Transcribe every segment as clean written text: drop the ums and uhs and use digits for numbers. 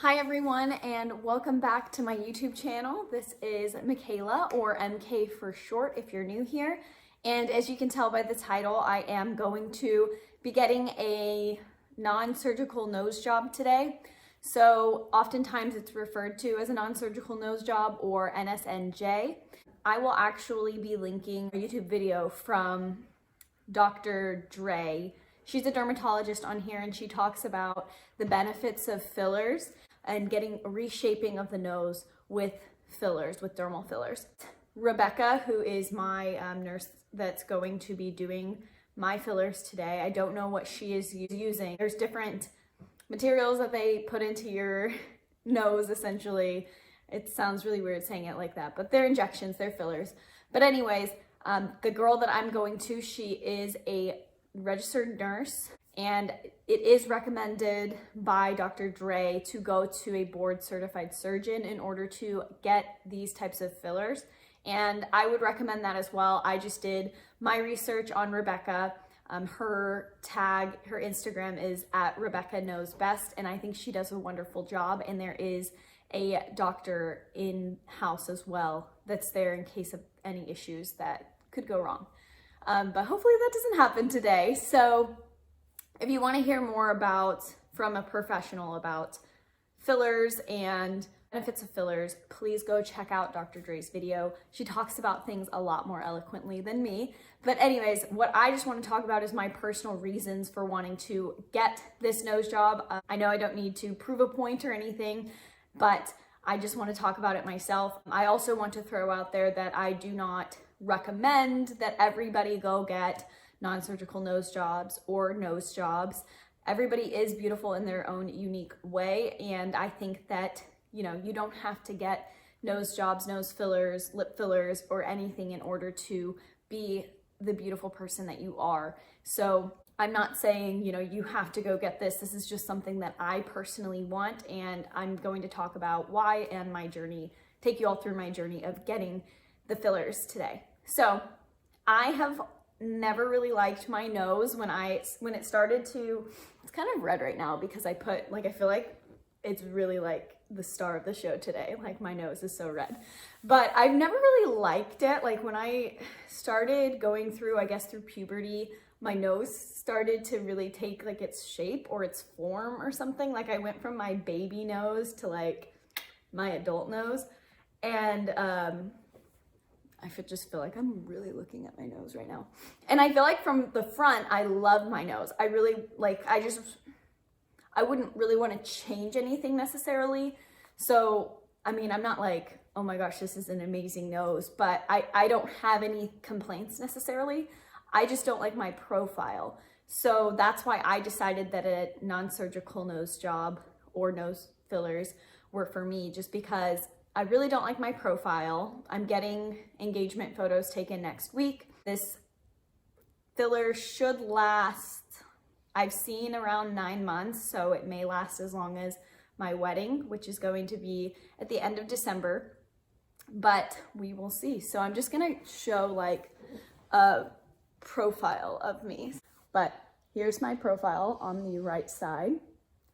Hi everyone, and welcome back to my YouTube channel. This is Michaela, or MK for short if you're new here. And as you can tell by the title, I am going to be getting a non-surgical nose job today. So oftentimes it's referred to as a non-surgical nose job or NSNJ. I will actually be linking a YouTube video from Dr. Dray. She's a dermatologist on here, and she talks about the benefits of fillers and getting a reshaping of the nose with fillers, with dermal fillers. Rebecca, who is my nurse that's going to be doing my fillers today, I don't know what she is using. There's different materials that they put into your nose, essentially. It sounds really weird saying it like that, but they're injections, they're fillers. But anyways, the girl that I'm going to, she is a registered nurse, and it is recommended by Dr. Dray to go to a board certified surgeon in order to get these types of fillers. And I would recommend that as well. I just did my research on Rebecca. Her tag, her Instagram is @RebeccaKnowsBest, and I think she does a wonderful job. And there is a doctor in-house as well that's there in case of any issues that could go wrong. But hopefully that doesn't happen today. So if you want to hear more from a professional about fillers and benefits of fillers, please go check out Dr. Dray's video. She talks about things a lot more eloquently than me. But anyways, what I just want to talk about is my personal reasons for wanting to get this nose job. I know I don't need to prove a point or anything, but I just want to talk about it myself. I also want to throw out there that I do not recommend that everybody go get non-surgical nose jobs or nose jobs. Everybody is beautiful in their own unique way, and I think that, you know, you don't have to get nose jobs, nose fillers, lip fillers, or anything in order to be the beautiful person that you are. So I'm not saying, you know, you have to go get this. This is just something that I personally want, and I'm going to talk about why and my journey, take you all through my journey of getting the fillers today. So I have never really liked my nose when it started to, it's kind of red right now because I feel like it's really like the star of the show today. Like my nose is so red, but I've never really liked it. Like when I started going through, I guess through puberty, my nose started to really take like its shape or its form or something. Like I went from my baby nose to like my adult nose, and I just feel like I'm really looking at my nose right now. And I feel like from the front, I love my nose. I really like, I wouldn't really want to change anything necessarily. So, I mean, I'm not like, oh my gosh, this is an amazing nose, but I don't have any complaints necessarily. I just don't like my profile. So that's why I decided that a non-surgical nose job or nose fillers were for me, just because I really don't like my profile. I'm getting engagement photos taken next week. This filler should last, I've seen around 9 months, so it may last as long as my wedding, which is going to be at the end of December, but we will see. So I'm just gonna show like a profile of me. But here's my profile on the right side.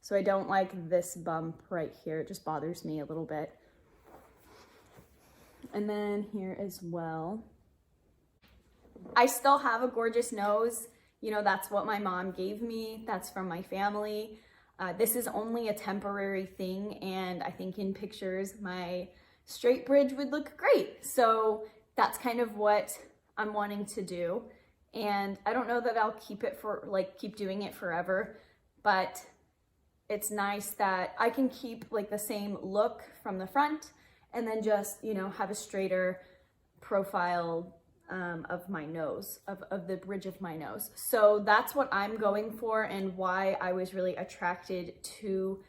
So I don't like this bump right here. It just bothers me a little bit. And then here as well. I still have a gorgeous nose. You know, that's what my mom gave me. That's from my family. This is only a temporary thing, and I think in pictures my straight bridge would look great. So that's kind of what I'm wanting to do. And I don't know that I'll keep doing it forever, but it's nice that I can keep like the same look from the front and then just, you know, have a straighter profile of my nose, of the bridge of my nose. So that's what I'm going for, and why I was really attracted to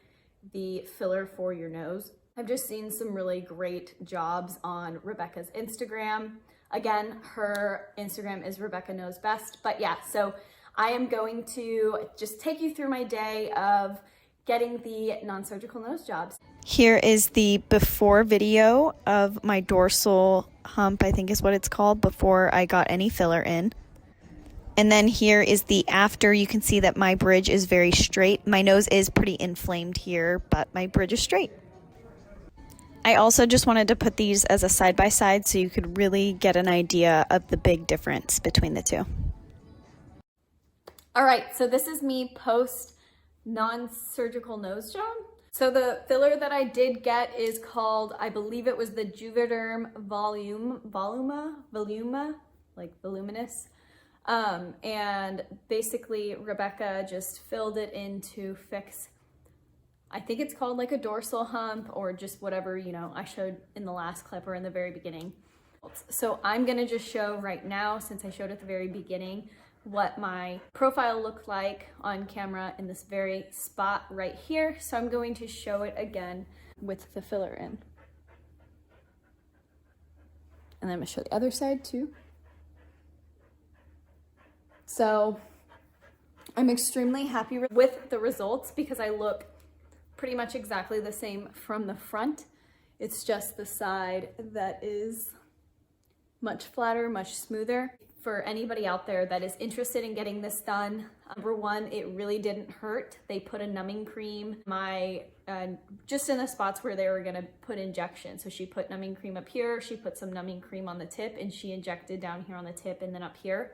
the filler for your nose. I've just seen some really great jobs on Rebecca's Instagram. Again, her Instagram is RebeccaKnowsBest. But yeah, so I am going to just take you through my day of getting the non-surgical nose jobs. Here is the before video of my dorsal hump, I think is what it's called, before I got any filler in. And then here is the after. You can see that my bridge is very straight. My nose is pretty inflamed here, but my bridge is straight. I also just wanted to put these as a side-by-side so you could really get an idea of the big difference between the two. All right, so this is me post non-surgical nose job. So the filler that I did get is called, I believe it was the Juvederm Voluma, like voluminous. And basically Rebecca just filled it in to fix, I think it's called like a dorsal hump or just whatever, you know, I showed in the last clip or in the very beginning. So I'm gonna just show right now, since I showed at the very beginning, what my profile looked like on camera in this very spot right here. So I'm going to show it again with the filler in. And I'm gonna show the other side too. So I'm extremely happy with the results because I look pretty much exactly the same from the front. It's just the side that is much flatter, much smoother. For anybody out there that is interested in getting this done, number one, it really didn't hurt. They put a numbing cream, just in the spots where they were gonna put injections. So she put numbing cream up here, she put some numbing cream on the tip, and she injected down here on the tip and then up here.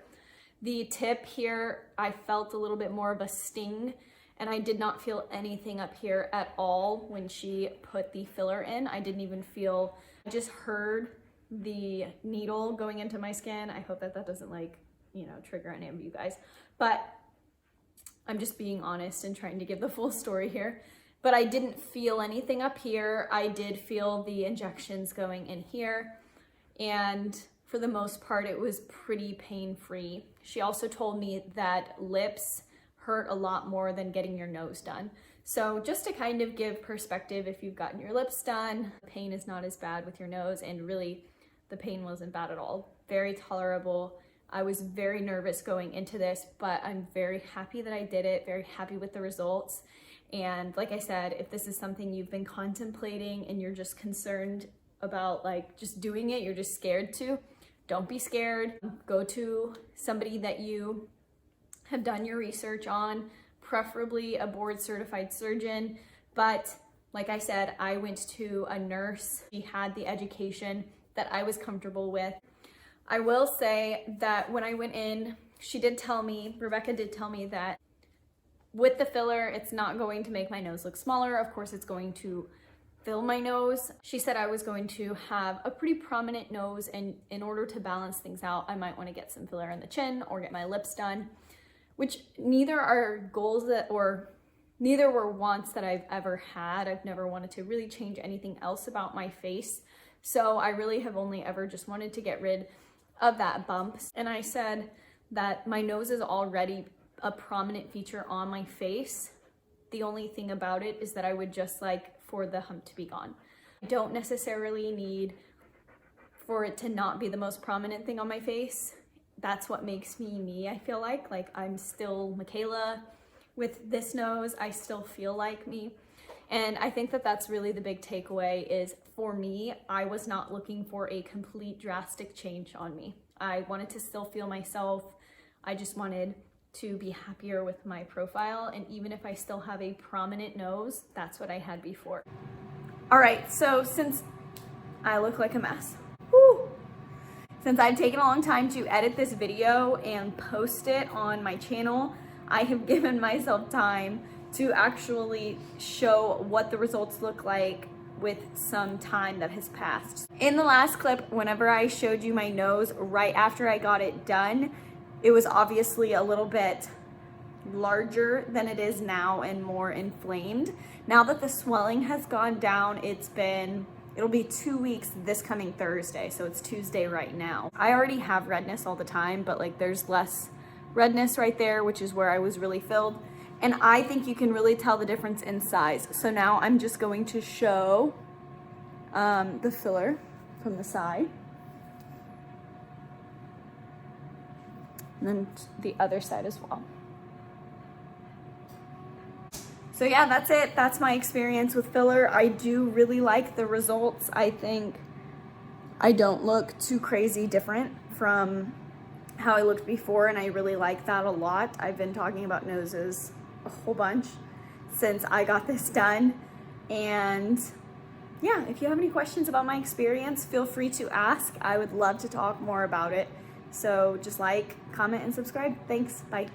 The tip here, I felt a little bit more of a sting, and I did not feel anything up here at all when she put the filler in. I didn't even feel, I just heard the needle going into my skin. I hope that that doesn't, like, you know, trigger any of you guys, but I'm just being honest and trying to give the full story here. But I didn't feel anything up here. I did feel the injections going in here, and for the most part it was pretty pain-free. She also told me that lips hurt a lot more than getting your nose done. So just to kind of give perspective, if you've gotten your lips done, pain is not as bad with your nose, and really the pain wasn't bad at all. Very tolerable. I was very nervous going into this, but I'm very happy that I did it, very happy with the results. And like I said, if this is something you've been contemplating and you're just concerned about like just doing it, you're just scared to, don't be scared. Go to somebody that you have done your research on, preferably a board certified surgeon. But like I said, I went to a nurse. She had the education that I was comfortable with. I will say that when I went in, she did tell me, Rebecca did tell me that with the filler, it's not going to make my nose look smaller. Of course, it's going to fill my nose. She said I was going to have a pretty prominent nose, and in order to balance things out, I might want to get some filler in the chin or get my lips done, which neither are goals neither were wants that I've ever had. I've never wanted to really change anything else about my face. So I really have only ever just wanted to get rid of that bump. And I said that my nose is already a prominent feature on my face. The only thing about it is that I would just like for the hump to be gone. I don't necessarily need for it to not be the most prominent thing on my face. That's what makes me me, I feel like I'm still Michaela with this nose. I still feel like me. And I think that that's really the big takeaway is, for me, I was not looking for a complete drastic change on me. I wanted to still feel myself. I just wanted to be happier with my profile. And even if I still have a prominent nose, that's what I had before. All right, so since I look like a mess, since I've taken a long time to edit this video and post it on my channel, I have given myself time to actually show what the results look like with some time that has passed. In the last clip, whenever I showed you my nose right after I got it done, it was obviously a little bit larger than it is now and more inflamed. Now that the swelling has gone down, it'll be 2 weeks this coming Thursday, so it's Tuesday right now. I already have redness all the time, but like there's less redness right there, which is where I was really filled. And I think you can really tell the difference in size. So now I'm just going to show the filler from the side. And then the other side as well. So yeah, that's it. That's my experience with filler. I do really like the results. I think I don't look too crazy different from how I looked before, and I really like that a lot. I've been talking about noses a whole bunch since I got this done. And yeah, if you have any questions about my experience, feel free to ask. I would love to talk more about it. So just like, comment, and subscribe. Thanks. Bye.